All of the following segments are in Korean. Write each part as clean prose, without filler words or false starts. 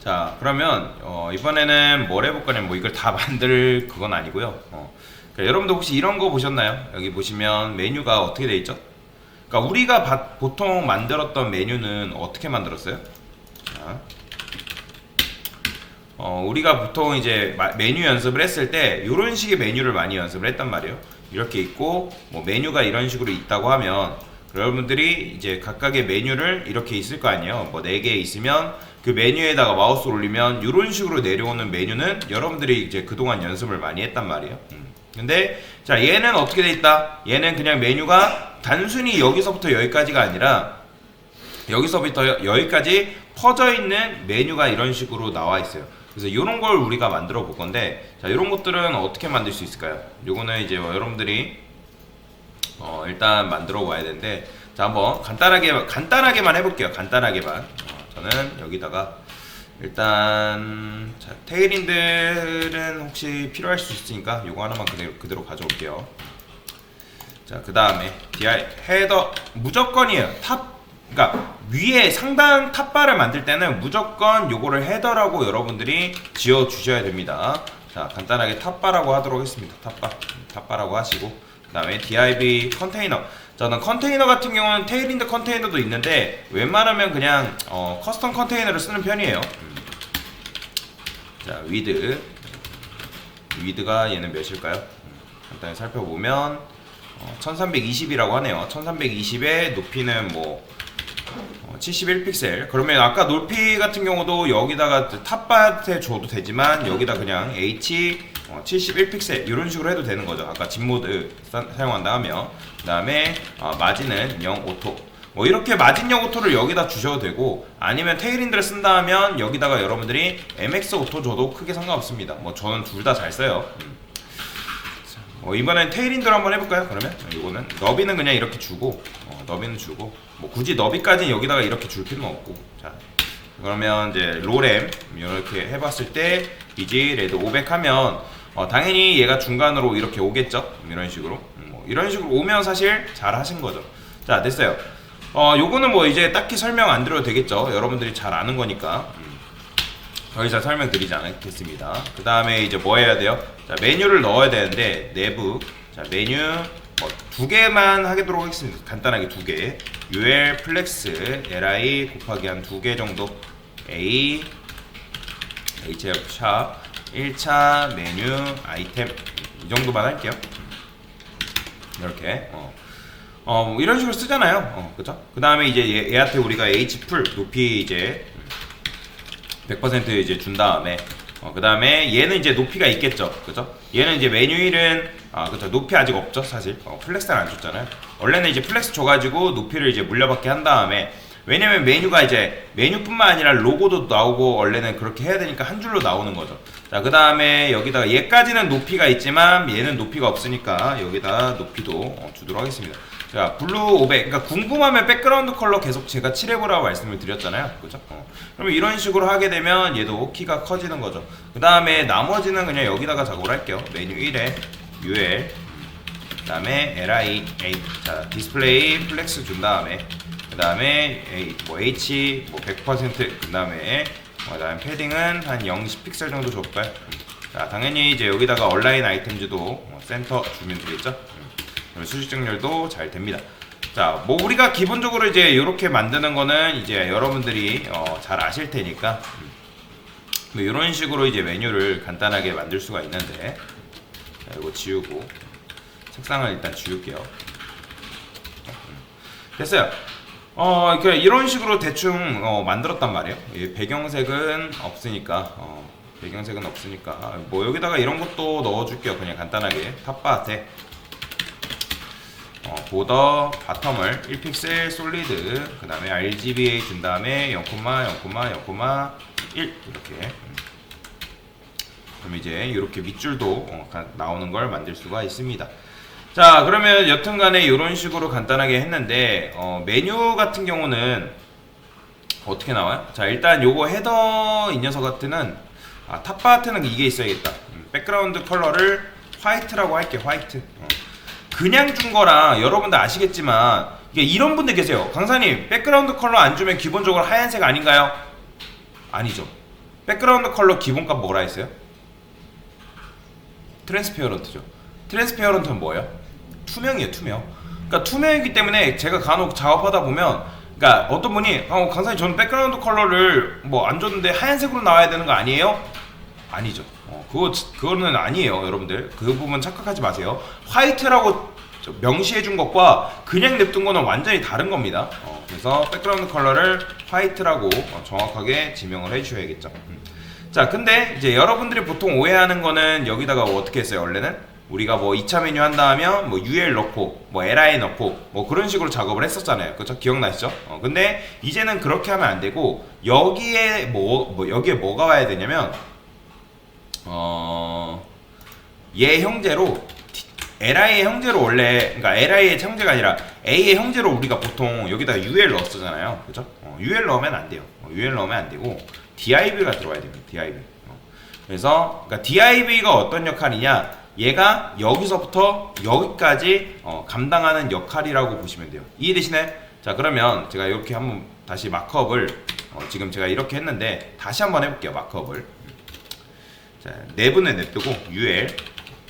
자, 그러면 이번에는 뭘 해볼 거냐면 뭐 이걸 다 만들 그건 아니고요. 그러니까 여러분도 혹시 이런 거 보셨나요? 여기 보시면 메뉴가 어떻게 돼 있죠? 그러니까 우리가 보통 만들었던 메뉴는 어떻게 만들었어요? 자, 우리가 보통 이제 메뉴 연습을 했을 때 이런 식의 메뉴를 많이 연습을 했단 말이에요. 이렇게 있고 뭐 메뉴가 이런 식으로 있다고 하면 여러분들이 이제 각각의 메뉴를 이렇게 있을 거 아니에요. 뭐 4개 있으면 그 메뉴에다가 마우스 올리면 이런 식으로 내려오는 메뉴는 여러분들이 이제 그동안 연습을 많이 했단 말이에요. 근데 자, 얘는 어떻게 돼 있다? 얘는 그냥 메뉴가 단순히 여기서부터 여기까지가 아니라 여기서부터 여기까지 퍼져 있는 메뉴가 이런 식으로 나와 있어요. 그래서 이런 걸 우리가 만들어 볼 건데, 자, 이런 것들은 어떻게 만들 수 있을까요? 요거는 이제 뭐 여러분들이 일단 만들어 봐야 되는데, 자, 한번 간단하게만 해볼게요. 간단하게만. 저는 여기다가 일단 자, 테일인들은 혹시 필요할 수 있으니까 요거 하나만 그대로 가져올게요. 자, 그 다음에 DI 헤더 무조건이에요. 그러니까 위에 상단 탑바를 만들 때는 무조건 요거를 헤더라고 여러분들이 지어 주셔야 됩니다. 자, 간단하게 탑바라고 하도록 하겠습니다. 탑바라고 하시고, 그 다음에 div 컨테이너. 저는 컨테이너 같은 경우는 테일인드 컨테이너도 있는데 웬만하면 그냥 커스텀 컨테이너를 쓰는 편이에요. 자, 위드가 얘는 몇일까요? 간단히 살펴보면 1320이라고 하네요. 1320의 높이는 뭐 71픽셀. 그러면 아까 높이 같은 경우도 여기다가 탑밭에 줘도 되지만 여기다 그냥 H 71픽셀 이런 식으로 해도 되는 거죠. 아까 진모드 사용한다 하면. 그 다음에 마진은 0 오토. 뭐 이렇게 마진 0 오토를 여기다 주셔도 되고, 아니면 테일인드를 쓴다 하면 여기다가 여러분들이 MX 오토 줘도 크게 상관없습니다. 뭐 저는 둘 다 잘 써요. 이번엔 테일인드로 한번 해볼까요? 그러면 이거는 너비는 그냥 이렇게 주고, 너비는 주고, 뭐 굳이 너비까지는 여기다가 이렇게 줄 필요는 없고. 자, 그러면 이제 로램 이렇게 해봤을 때 비지 레드 500 하면 당연히 얘가 중간으로 이렇게 오겠죠. 이런 식으로. 이런 식으로 오면 사실 잘 하신 거죠. 자, 됐어요. 요거는 뭐 이제 딱히 설명 안 드려도 되겠죠. 여러분들이 잘 아는 거니까. 더 이상 설명드리지 않겠습니다. 그 다음에 이제 뭐 해야 돼요? 자, 메뉴를 넣어야 되는데 내부, 자, 메뉴 뭐 2개만 하도록 하겠습니다. 간단하게 2개. ul 플렉스 li 곱하기 한 2개 정도. a hf 샵 1차 메뉴 아이템 이 정도만 할게요. 이렇게 뭐 이런 식으로 쓰잖아요. 그죠? 그 다음에 이제 얘한테 우리가 h풀 높이 이제 100% 이제 준 다음에 그 다음에 얘는 이제 높이가 있겠죠. 그죠? 얘는 이제 메뉴 1은 그죠? 높이 아직 없죠, 사실. 플렉스를 안 줬잖아요. 원래는 이제 플렉스 줘가지고 높이를 이제 물려받게 한 다음에, 왜냐면 메뉴가 이제 메뉴뿐만 아니라 로고도 나오고 원래는 그렇게 해야 되니까 한 줄로 나오는 거죠. 자, 그 다음에 여기다가 얘까지는 높이가 있지만 얘는 높이가 없으니까 여기다 높이도 주도록 하겠습니다. 자, 블루 500. 그러니까 궁금하면 백그라운드 컬러 계속 제가 칠해보라고 말씀을 드렸잖아요. 그죠? 그러면 이런 식으로 하게 되면 얘도 키가 커지는 거죠. 그 다음에 나머지는 그냥 여기다가 작업을 할게요. 메뉴 1에 ul, 그 다음에 li, a. 자, 디스플레이 플렉스 준 다음에, 그 다음에 뭐 h 뭐 100%, 그 다음에 패딩은 한 0픽셀 정도 줘볼까요? 자, 당연히 이제 여기다가 온라인 아이템즈도 센터 주면 되겠죠? 수식정렬도 잘 됩니다. 자, 뭐 우리가 기본적으로 이제 이렇게 만드는 거는 이제 여러분들이 잘 아실 테니까 뭐 이런 식으로 이제 메뉴를 간단하게 만들 수가 있는데, 자, 이거 지우고 색상을 일단 지울게요. 됐어요. 이런 식으로 대충 만들었단 말이에요. 배경색은 없으니까 뭐 여기다가 이런 것도 넣어줄게요. 그냥 간단하게 탑바한테 보더 바텀을 1픽셀 솔리드, 그 다음에 RGBA 준 다음에 0,0,0,1 이렇게. 그럼 이제 이렇게 밑줄도 나오는 걸 만들 수가 있습니다. 자, 그러면 여튼간에 이런 식으로 간단하게 했는데 메뉴 같은 경우는 어떻게 나와요? 자, 일단 요거 헤더 이 녀석 같은 탑바트는 이게 있어야겠다. 백그라운드 컬러를 화이트라고 할게요. 화이트. 그냥 준 거랑 여러분들 아시겠지만 이게 이런 분들 계세요. 강사님, 백그라운드 컬러 안 주면 기본적으로 하얀색 아닌가요? 아니죠. 백그라운드 컬러 기본값 뭐라 했어요? 트랜스페어런트죠. 트랜스페어런트는 뭐예요? 투명이에요, 투명. 그러니까 투명이기 때문에 제가 간혹 작업하다 보면, 그러니까 어떤 분이 강사님 저는 백그라운드 컬러를 뭐 안 줬는데 하얀색으로 나와야 되는 거 아니에요? 아니죠. 그거는 아니에요, 여러분들. 그 부분 착각하지 마세요. 화이트라고 명시해 준 것과 그냥 냅둔 거는 완전히 다른 겁니다. 그래서 백그라운드 컬러를 화이트라고 정확하게 지명을 해 주셔야겠죠. 자, 근데 이제 여러분들이 보통 오해하는 거는 여기다가 어떻게 했어요? 원래는 우리가 뭐 2차 메뉴 한다 하면 뭐 UL 넣고 뭐 LI 넣고 뭐 그런 식으로 작업을 했었잖아요. 그쵸? 기억나시죠? 근데 이제는 그렇게 하면 안 되고 여기에 여기에 뭐가 와야 되냐면 얘 형제로 LI의 형제로 원래, 그러니까 LI의 형제가 아니라 A의 형제로 우리가 보통 여기다가 UL 넣었잖아요. 그죠? UL 넣으면 안 돼요. UL 넣으면 안 되고 DIV가 들어와야 됩니다. DIV. 그래서 그러니까 DIV가 어떤 역할이냐? 얘가 여기서부터 여기까지 감당하는 역할이라고 보시면 돼요. 이해되시나요? 자, 그러면 제가 이렇게 한번 다시 마크업을 지금 제가 이렇게 했는데 다시 한번 해볼게요. 마크업을. 자, 내분에 냅두고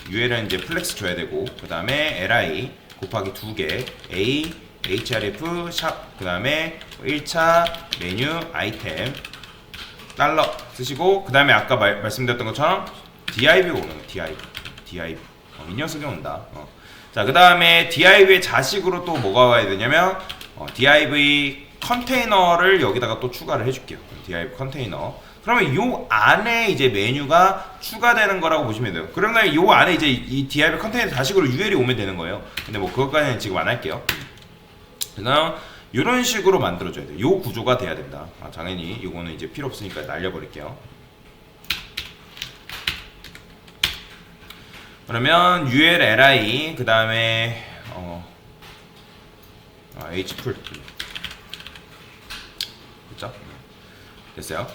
UL은 이제 플렉스 줘야 되고, 그 다음에 LI 곱하기 2개 A href 샵, 그 다음에 1차 메뉴 아이템 달러 쓰시고, 그 다음에 아까 말씀드렸던 것처럼 div가 오는 거예요. div 이 녀석이 온다. 자, 그 다음에 div의 자식으로 또 뭐가 와야 되냐면 div 컨테이너를 여기다가 또 추가를 해줄게요. div 컨테이너. 그러면 요 안에 이제 메뉴가 추가되는 거라고 보시면 돼요. 그러면 요 안에 이제 이 div 컨테이너 자식으로 UL이 오면 되는 거예요. 근데 뭐 그것까지는 지금 안 할게요. 그래서 이런 식으로 만들어줘야 돼요. 요 구조가 돼야 된다. 당연히 이거는 이제 필요 없으니까 날려버릴게요. 그러면 UL, LI, 그 다음에 H풀 됐죠? 됐어요?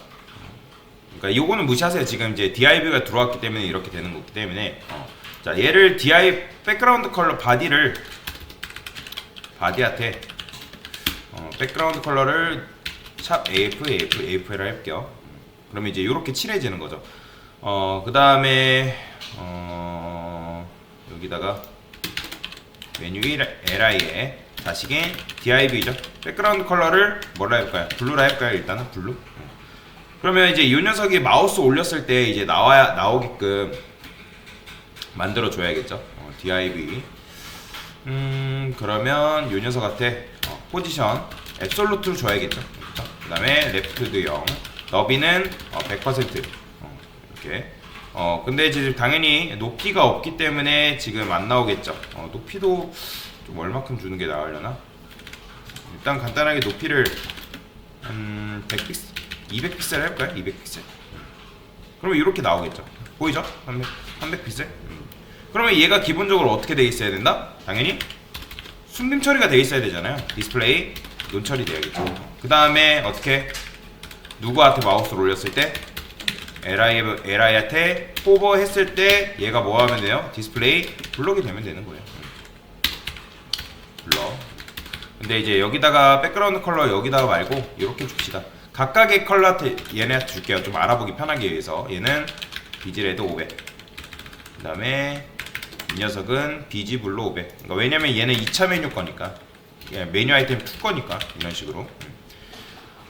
그러니까 요거는 무시하세요. 지금 이제 div가 들어왔기 때문에 이렇게 되는 거기 때문에 자, 얘를 div 백그라운드 컬러 바디한테 백그라운드 컬러를 샵 AFL을 할게요. 그러면 이제 이렇게 칠해지는 거죠. 그 다음에 여기다가 메뉴 LI에 자식인 div죠. 백그라운드 컬러를 뭐라 해볼까요? 블루라 할까요? 일단은 블루. 그러면 이제 이 녀석이 마우스 올렸을 때 이제 나오게끔 만들어 줘야겠죠. div. 그러면 이 녀석한테 포지션 앱솔루트로 줘야겠죠. 그 다음에 레프트도 0, 너비는 100%. 이렇게. 근데 이제 당연히 높이가 없기 때문에 지금 안 나오겠죠. 높이도 좀 얼마큼 주는 게 나으려나? 일단 간단하게 높이를 100픽셀, 200픽셀 할까요? 200픽셀. 그러면 이렇게 나오겠죠. 보이죠? 300픽셀. 그러면 얘가 기본적으로 어떻게 돼 있어야 된다? 당연히 숨김 처리가 돼 있어야 되잖아요. 디스플레이 논 처리돼야겠죠. 그 다음에 어떻게 누구한테 마우스를 올렸을 때 LI한테 호버 했을 때 얘가 뭐 하면 돼요? 디스플레이 블럭이 되면 되는 거예요. 블럭. 근데 이제 여기다가 백그라운드 컬러 여기다가 말고 이렇게 줍시다. 각각의 컬러한테 얘네한테 줄게요. 좀 알아보기 편하게 위해서. 얘는 비즈레드 500. 그 다음에 이 녀석은 비지 블루 500. 그러니까 왜냐면 얘는 2차 메뉴 거니까. 메뉴 아이템 2 거니까. 이런 식으로.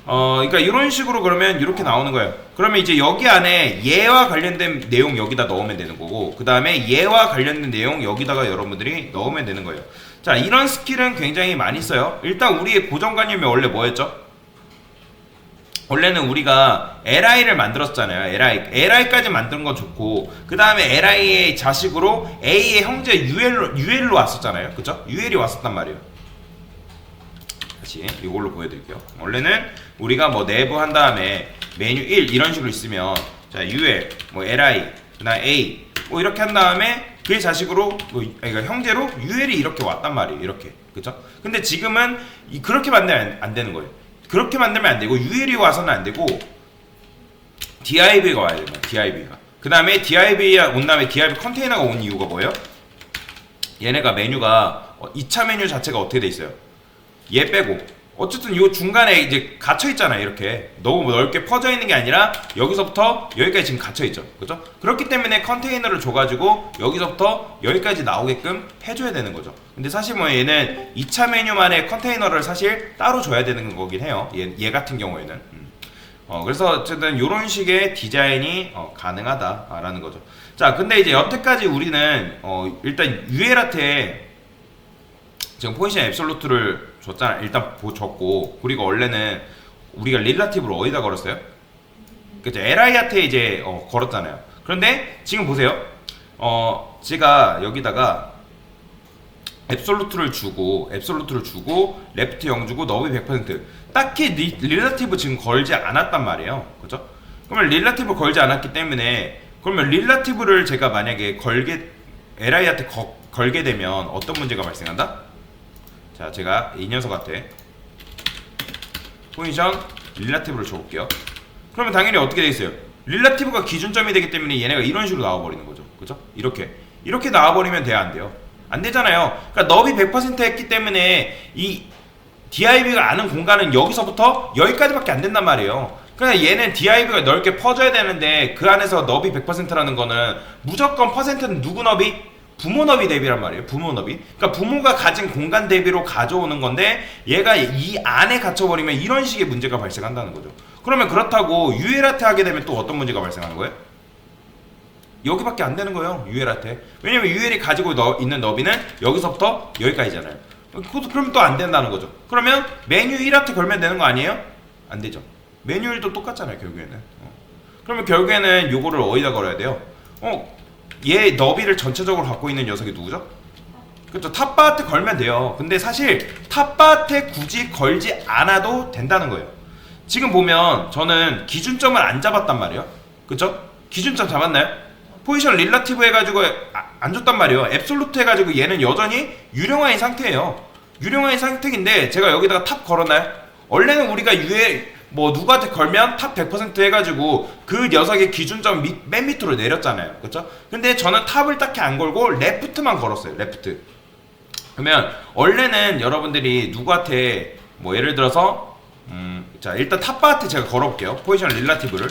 그러니까 이런 식으로 그러면 이렇게 나오는 거예요. 그러면 이제 여기 안에 얘와 관련된 내용 여기다 넣으면 되는 거고, 그 다음에 얘와 관련된 내용 여기다가 여러분들이 넣으면 되는 거예요. 자, 이런 스킬은 굉장히 많이 써요. 일단 우리의 고정관념이 원래 뭐였죠? 원래는 우리가 LI를 만들었잖아요. LI까지 만든 건 좋고, 그 다음에 LI의 자식으로 A의 형제 UL로 왔었잖아요. 그쵸? UL이 왔었단 말이에요. 다시 이걸로 보여드릴게요. 원래는 우리가 뭐 내부 한 다음에 메뉴 1 이런 식으로 있으면, 자, UL, 뭐 LI, 그 다음 A 뭐 이렇게 한 다음에 그의 자식으로 그러니까 형제로 UL이 이렇게 왔단 말이에요. 이렇게. 그쵸? 근데 지금은 그렇게 만들면 안 되는 거예요. 그렇게 만들면 안 되고 UL이 와서는 안 되고 div가 와야 됩니다. div가. 그 다음에 div가 온 다음에 div 컨테이너가 온 이유가 뭐예요? 얘네가 메뉴가 2차 메뉴 자체가 어떻게 돼 있어요? 얘 빼고 어쨌든 요 중간에 이제 갇혀 있잖아요. 이렇게 너무 넓게 퍼져 있는 게 아니라 여기서부터 여기까지 지금 갇혀 있죠. 그죠? 그렇기 때문에 컨테이너를 줘가지고 여기서부터 여기까지 나오게끔 해줘야 되는 거죠. 근데 사실 뭐 얘는 2차 메뉴만의 컨테이너를 사실 따로 줘야 되는 거긴 해요. 얘 같은 경우에는. 그래서 어쨌든 요런 식의 디자인이 가능하다라는 거죠. 자, 근데 이제 여태까지 우리는 일단 UL한테 지금 포지션 앱솔루트를 줬잖아. 일단 줬고, 그리고 원래는 우리가 릴라티브를 어디다 걸었어요? 그죠? LI한테 이제 걸었잖아요. 그런데 지금 보세요. 제가 여기다가 앱솔루트를 주고 레프트 0 주고 너비 100% 딱히 릴라티브 지금 걸지 않았단 말이에요. 그죠? 그러면 릴라티브 걸지 않았기 때문에, 그러면 릴라티브를 제가 만약에 LI한테 걸게 되면 어떤 문제가 발생한다? 자, 제가 이 녀석한테 포지션 릴라티브를 줘볼게요. 그러면 당연히 어떻게 되겠어요? 릴라티브가 기준점이 되기 때문에 얘네가 이런 식으로 나와버리는 거죠. 그죠? 이렇게 나와버리면 돼야 안 돼요? 안 되잖아요. 그러니까 너비 100% 했기 때문에 이 DIB가 아는 공간은 여기서부터 여기까지밖에 안 된단 말이에요. 그러니까 얘는 DIB가 넓게 퍼져야 되는데 그 안에서 너비 100%라는 거는 무조건 퍼센트는 누구 너비? 부모 너비 대비란 말이에요. 부모 너비. 그러니까 부모가 가진 공간 대비로 가져오는 건데 얘가 이 안에 갇혀버리면 이런 식의 문제가 발생한다는 거죠. 그러면 그렇다고 UL한테 하게 되면 또 어떤 문제가 발생하는 거예요? 여기밖에 안 되는 거예요. UL한테. 왜냐면 UL이 가지고 있는 너비는 여기서부터 여기까지잖아요. 그럼 또 안 된다는 거죠. 그러면 메뉴 1한테 걸면 되는 거 아니에요? 안 되죠. 메뉴 1도 똑같잖아요. 결국에는. 그러면 결국에는 요거를 어디다 걸어야 돼요? 얘 너비를 전체적으로 갖고 있는 녀석이 누구죠? 그렇죠. 탑바한테 걸면 돼요. 근데 사실 탑바한테 굳이 걸지 않아도 된다는 거예요. 지금 보면 저는 기준점을 안 잡았단 말이에요. 그쵸? 기준점 잡았나요? 포지션 릴라티브 해가지고 안 줬단 말이에요. 앱솔루트 해가지고 얘는 여전히 유령화인 상태예요. 유령화인 상태인데 제가 여기다가 탑 걸었나요? 원래는 우리가 누구한테 걸면 탑 100% 해가지고 그 녀석의 기준점 맨 밑으로 내렸잖아요. 그쵸? 근데 저는 탑을 딱히 안 걸고 레프트만 걸었어요. 레프트. 그러면 원래는 여러분들이 누구한테 예를 들어서 자, 일단 탑바한테 제가 걸어볼게요. 포지션 릴라티브를.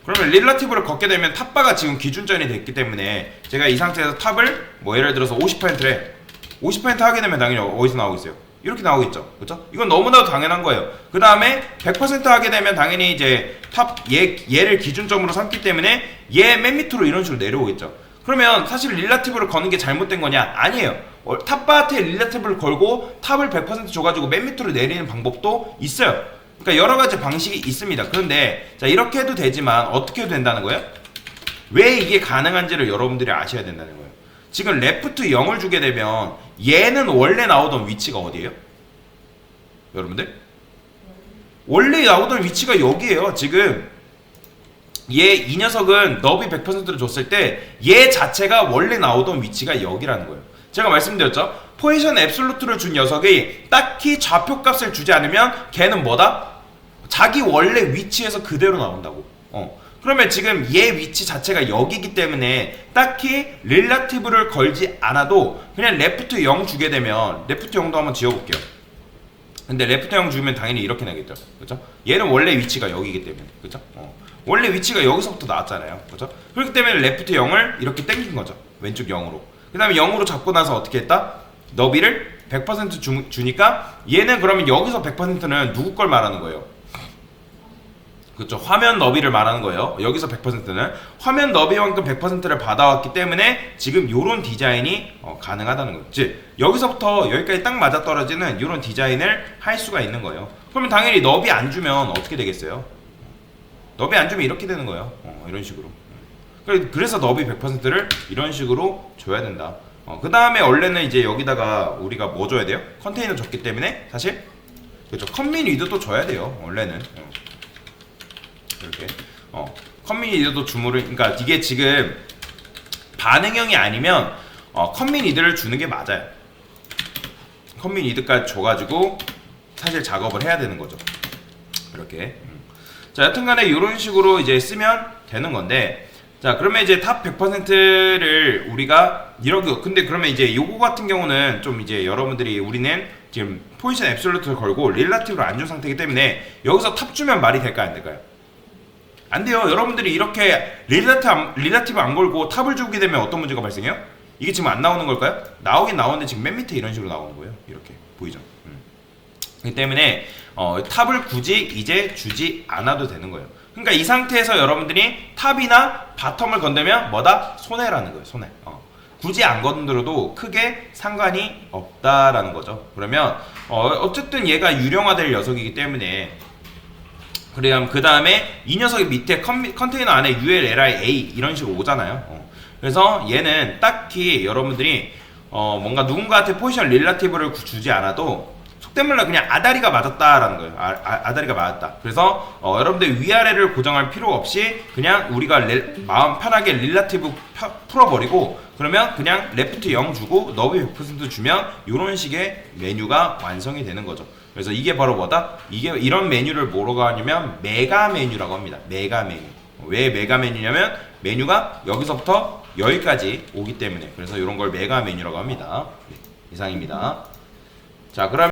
그러면 릴라티브를 걷게 되면 탑바가 지금 기준점이 됐기 때문에 제가 이 상태에서 탑을 예를 들어서 50%래. 50% 하게 되면 당연히 어디서 나오겠어요? 이렇게 나오겠죠. 그렇죠? 이건 너무나도 당연한 거예요. 그 다음에 100% 하게 되면 당연히 이제 얘를 기준점으로 삼기 때문에 얘 맨 밑으로 이런 식으로 내려오겠죠. 그러면 사실 릴라티브를 거는 게 잘못된 거냐? 아니에요. 탑바한테 릴라티브를 걸고 탑을 100% 줘가지고 맨 밑으로 내리는 방법도 있어요. 그러니까 여러 가지 방식이 있습니다. 그런데 자, 이렇게 해도 되지만 어떻게 해도 된다는 거예요? 왜 이게 가능한지를 여러분들이 아셔야 된다는 거예요. 지금 레프트 0을 주게 되면 얘는 원래 나오던 위치가 어디예요? 여러분들? 원래 나오던 위치가 여기에요. 지금 이 녀석은 너비 100%를 줬을 때 얘 자체가 원래 나오던 위치가 여기라는 거예요. 제가 말씀드렸죠? 포지션 앱솔루트를 준 녀석이 딱히 좌표값을 주지 않으면 걔는 뭐다? 자기 원래 위치에서 그대로 나온다고. 그러면 지금 얘 위치 자체가 여기기 때문에 딱히 릴라티브를 걸지 않아도 그냥 레프트 0 주게 되면 레프트 0도 한번 지어볼게요. 근데 레프트 0 주면 당연히 이렇게 나겠죠. 그죠? 얘는 원래 위치가 여기기 때문에. 그죠? 원래 위치가 여기서부터 나왔잖아요. 그죠? 그렇기 때문에 레프트 0을 이렇게 당긴 거죠. 왼쪽 0으로. 그 다음에 0으로 잡고 나서 어떻게 했다? 너비를 100% 주니까 얘는 그러면 여기서 100%는 누구 걸 말하는 거예요? 그렇죠. 화면 너비를 말하는 거예요. 여기서 100%는 화면 너비만큼 100%를 받아왔기 때문에 지금 이런 디자인이 가능하다는 거예요. 즉 여기서부터 여기까지 딱 맞아떨어지는 이런 디자인을 할 수가 있는 거예요. 그러면 당연히 너비 안 주면 어떻게 되겠어요? 너비 안 주면 이렇게 되는 거예요. 이런 식으로. 그래서 너비 100%를 이런 식으로 줘야 된다. 그 다음에 원래는 이제 여기다가 우리가 뭐 줘야 돼요? 컨테이너 줬기 때문에 사실 그렇죠. 컨민 위드도 줘야 돼요. 원래는 이렇게 컨민 위드도 주문을, 그러니까 이게 지금 반응형이 아니면 컨민 위드를 주는 게 맞아요. 컨민 위드까지 줘가지고 사실 작업을 해야 되는 거죠. 이렇게. 자, 여튼간에 이런 식으로 이제 쓰면 되는 건데. 자, 그러면 이제 탑 100%를 우리가 이렇게, 근데 그러면 이제 요거 같은 경우는 좀 이제 여러분들이 우리는 지금 포지션 앱솔루트를 걸고 릴라티브를 안 준 상태이기 때문에 여기서 탑 주면 말이 될까요, 안 될까요? 안 돼요. 여러분들이 이렇게 릴라티브 안 걸고 탑을 주게 되면 어떤 문제가 발생해요? 이게 지금 안 나오는 걸까요? 나오긴 나오는데 지금 맨 밑에 이런 식으로 나오는 거예요. 이렇게 보이죠? 그렇기 때문에 탑을 굳이 이제 주지 않아도 되는 거예요. 그러니까 이 상태에서 여러분들이 탑이나 바텀을 건들면 뭐다? 손해라는 거예요. 손해. 굳이 안 건드려도 크게 상관이 없다라는 거죠. 그러면 어쨌든 얘가 유령화될 녀석이기 때문에 그래야 그 다음에 이 녀석이 밑에 컨테이너 안에 ULLI A 이런 식으로 오잖아요. 그래서 얘는 딱히 여러분들이 뭔가 누군가한테 포지션 릴라티브를 주지 않아도 속된 말로 그냥 아다리가 맞았다라는 거예요. 아다리가 맞았다. 그래서 여러분들 위아래를 고정할 필요 없이 그냥 우리가 마음 편하게 릴라티브 풀어버리고 그러면 그냥 레프트 0 주고 너비 100% 주면 이런 식의 메뉴가 완성이 되는 거죠. 그래서 이게 바로 뭐다? 이게 이런 메뉴를 뭐라고 하냐면 메가 메뉴라고 합니다. 메가 메뉴. 왜 메가 메뉴냐면 메뉴가 여기서부터 여기까지 오기 때문에 그래서 이런 걸 메가 메뉴라고 합니다. 네, 이상입니다. 자, 그럼